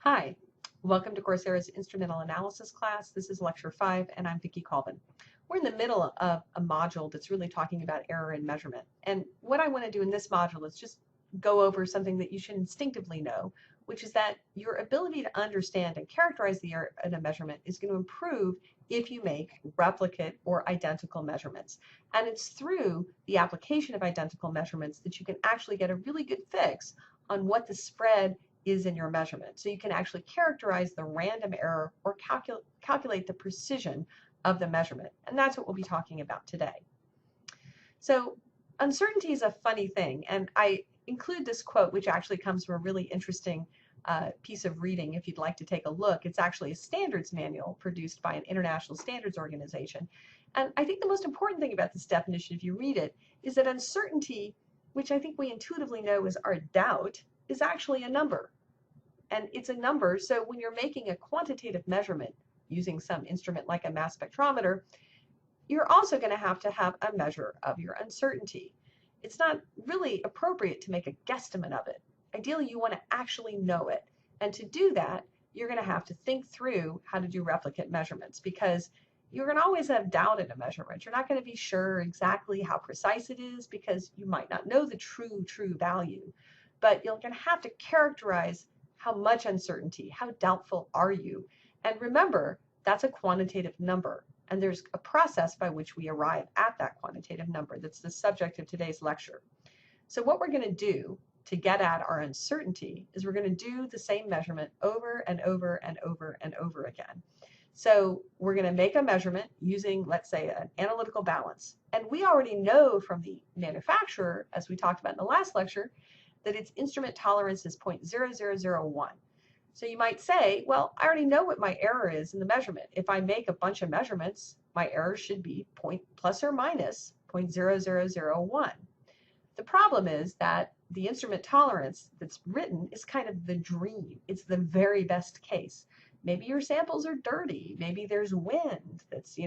Hi, welcome to Coursera's Instrumental Analysis class. This is Lecture 5, and I'm Vicki Colvin. We're in the middle of a module that's really talking about error in measurement. And what I want to do in this module is just go over something that you should instinctively know, which is that your ability to understand and characterize the error in a measurement is going to improve if you make replicate or identical measurements. And it's through the application of identical measurements that you can actually get a really good fix on what the spread is in your measurement. So you can actually characterize the random error or calculate the precision of the measurement. And that's what we'll be talking about today. So uncertainty is a funny thing, and I include this quote, which actually comes from a really interesting piece of reading if you'd like to take a look. It's actually a standards manual produced by an international standards organization. And I think the most important thing about this definition, if you read it, is that uncertainty, which I think we intuitively know is our doubt, is actually a number. And it's a number, so when you're making a quantitative measurement using some instrument like a mass spectrometer, you're also going to have a measure of your uncertainty. It's not really appropriate to make a guesstimate of it. Ideally, you want to actually know it. And to do that, you're going to have to think through how to do replicate measurements, because you're going to always have doubt in a measurement. You're not going to be sure exactly how precise it is because you might not know the true value. But you're going to have to characterize how much uncertainty, how doubtful are you? And remember, that's a quantitative number. And there's a process by which we arrive at that quantitative number. That's the subject of today's lecture. So what we're going to do to get at our uncertainty is we're going to do the same measurement over and over and over and over again. So we're going to make a measurement using, let's say, an analytical balance. And we already know from the manufacturer, as we talked about in the last lecture, that its instrument tolerance is 0.0001. So you might say, well, I already know what my error is in the measurement. If I make a bunch of measurements, my error should be plus or minus 0.0001. The problem is that the instrument tolerance that's written is kind of the dream. It's the very best case. Maybe your samples are dirty. Maybe there's wind that's,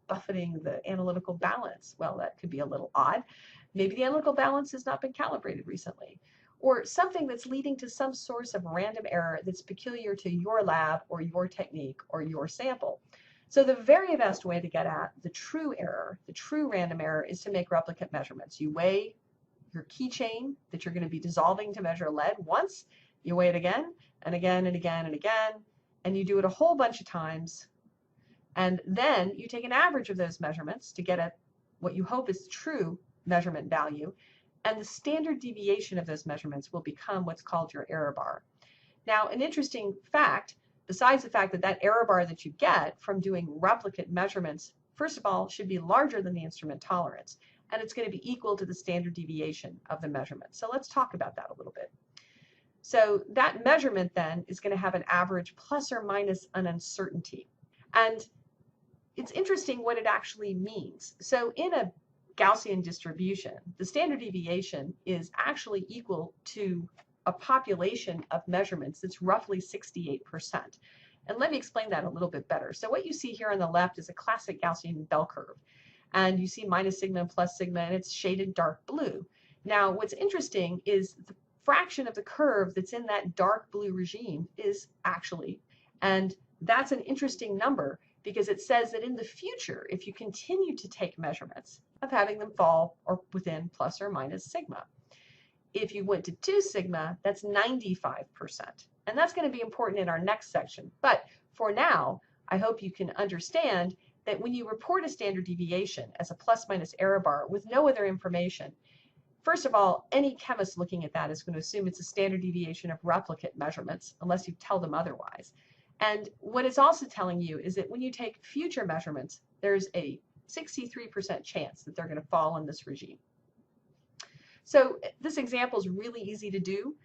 buffeting the analytical balance. Well, that could be a little odd. Maybe the analytical balance has not been calibrated recently, or something that's leading to some source of random error that's peculiar to your lab or your technique or your sample. So the very best way to get at the true error, the true random error, is to make replicate measurements. You weigh your keychain that you're going to be dissolving to measure lead once, you weigh it again and again and again and again, and you do it a whole bunch of times. And then you take an average of those measurements to get at what you hope is true measurement value. And the standard deviation of those measurements will become what's called your error bar. Now, an interesting fact, besides the fact that error bar that you get from doing replicate measurements, first of all, should be larger than the instrument tolerance. And it's going to be equal to the standard deviation of the measurement. So let's talk about that a little bit. So that measurement then is going to have an average plus or minus an uncertainty. And it's interesting what it actually means. So in a Gaussian distribution, the standard deviation is actually equal to a population of measurements that's roughly 68%. And let me explain that a little bit better. So what you see here on the left is a classic Gaussian bell curve. And you see minus sigma and plus sigma, and it's shaded dark blue. Now, what's interesting is the fraction of the curve that's in that dark blue regime is actually, and that's an interesting number because it says that in the future, if you continue to take measurements, of having them fall or within plus or minus sigma. If you went to 2 sigma, that's 95%. And that's going to be important in our next section. But for now, I hope you can understand that when you report a standard deviation as a plus minus error bar with no other information, first of all, any chemist looking at that is going to assume it's a standard deviation of replicate measurements, unless you tell them otherwise. And what it's also telling you is that when you take future measurements, there's a 63% chance that they're going to fall in this regime. So this example is really easy to do.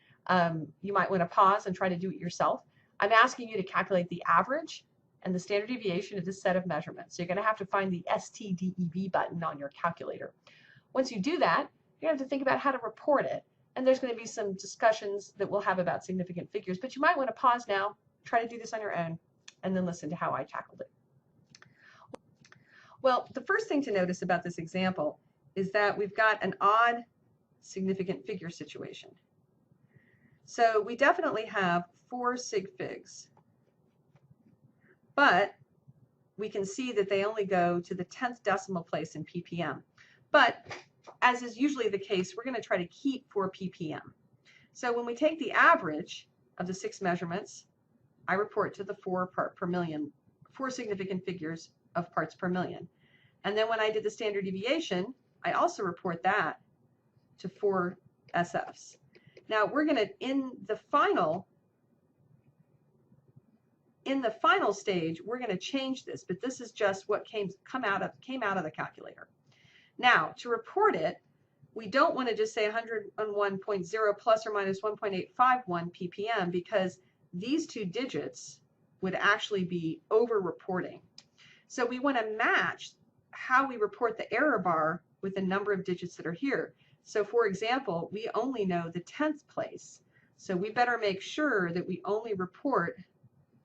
You might want to pause and try to do it yourself. I'm asking you to calculate the average and the standard deviation of this set of measurements. So you're going to have to find the STDEV button on your calculator. Once you do that, you have to think about how to report it. And there's going to be some discussions that we'll have about significant figures. But you might want to pause now, try to do this on your own, and then listen to how I tackled it. Well, the first thing to notice about this example is that we've got an odd significant figure situation. So we definitely have 4 sig figs, but we can see that they only go to the 10th decimal place in ppm. But as is usually the case, we're going to try to keep 4 ppm. So when we take the average of the 6 measurements, I report to the 4 part per million, 4 significant figures of parts per million. And then when I did the standard deviation, I also report that to 4 SFs. Now we're going to, in the final stage, we're going to change this, but this is just what came out of the calculator. Now, to report it, we don't want to just say 101.0 plus or minus 1.851 ppm, because these 2 digits would actually be over-reporting. So we want to match how we report the error bar with the number of digits that are here. So for example, we only know the 10th place. So we better make sure that we only report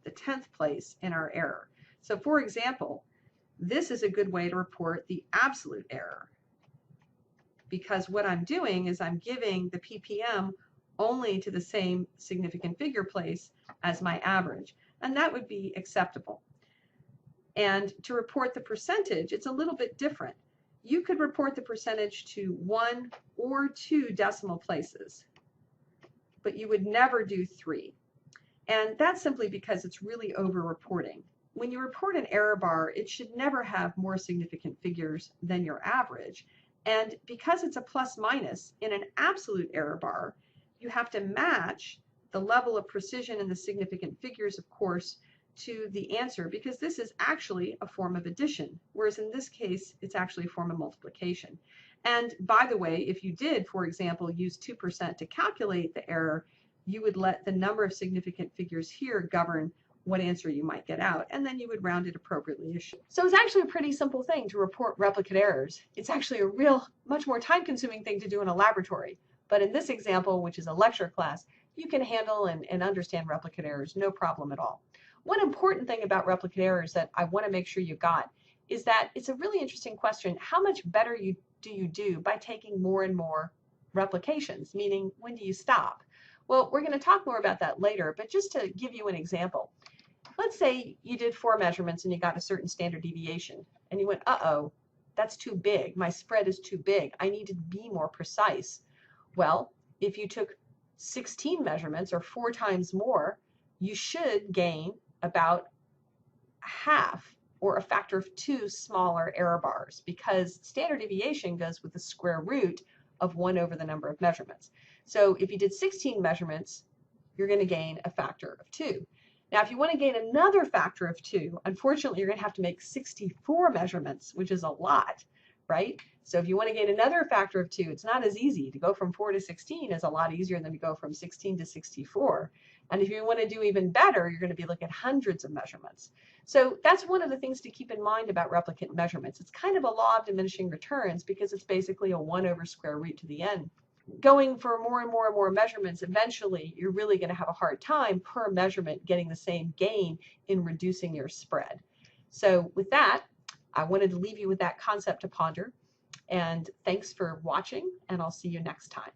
the 10th place in our error. So for example, this is a good way to report the absolute error, because what I'm doing is I'm giving the ppm only to the same significant figure place as my average, and that would be acceptable. And to report the percentage, it's a little bit different. You could report the percentage to 1 or 2 decimal places, but you would never do 3. And that's simply because it's really over-reporting. When you report an error bar, it should never have more significant figures than your average. And because it's a plus minus in an absolute error bar, you have to match the level of precision in the significant figures, of course, to the answer, because this is actually a form of addition, whereas in this case, it's actually a form of multiplication. And by the way, if you did, for example, use 2% to calculate the error, you would let the number of significant figures here govern what answer you might get out, and then you would round it appropriately. So it's actually a pretty simple thing to report replicate errors. It's actually a much more time-consuming thing to do in a laboratory. But in this example, which is a lecture class, you can handle and understand replicate errors, no problem at all. One important thing about replicate errors that I want to make sure you got is that it's a really interesting question. How much better do you do by taking more and more replications? Meaning, when do you stop? Well, we're going to talk more about that later, but just to give you an example, let's say you did 4 measurements and you got a certain standard deviation, and you went, uh-oh, that's too big. My spread is too big. I need to be more precise. Well, if you took 16 measurements, or 4 times more, you should gain about half, or a factor of 2 smaller error bars, because standard deviation goes with the square root of 1 over the number of measurements. So if you did 16 measurements, you're going to gain a factor of 2. Now, if you want to gain another factor of 2, unfortunately, you're going to have to make 64 measurements, which is a lot, right? So if you want to gain another factor of 2, it's not as easy. To go from 4 to 16 is a lot easier than to go from 16 to 64. And if you want to do even better, you're going to be looking at hundreds of measurements. So that's one of the things to keep in mind about replicate measurements. It's kind of a law of diminishing returns, because it's basically a 1 over square root to the n. Going for more and more and more measurements, eventually you're really going to have a hard time per measurement getting the same gain in reducing your spread. So with that, I wanted to leave you with that concept to ponder. And thanks for watching, and I'll see you next time.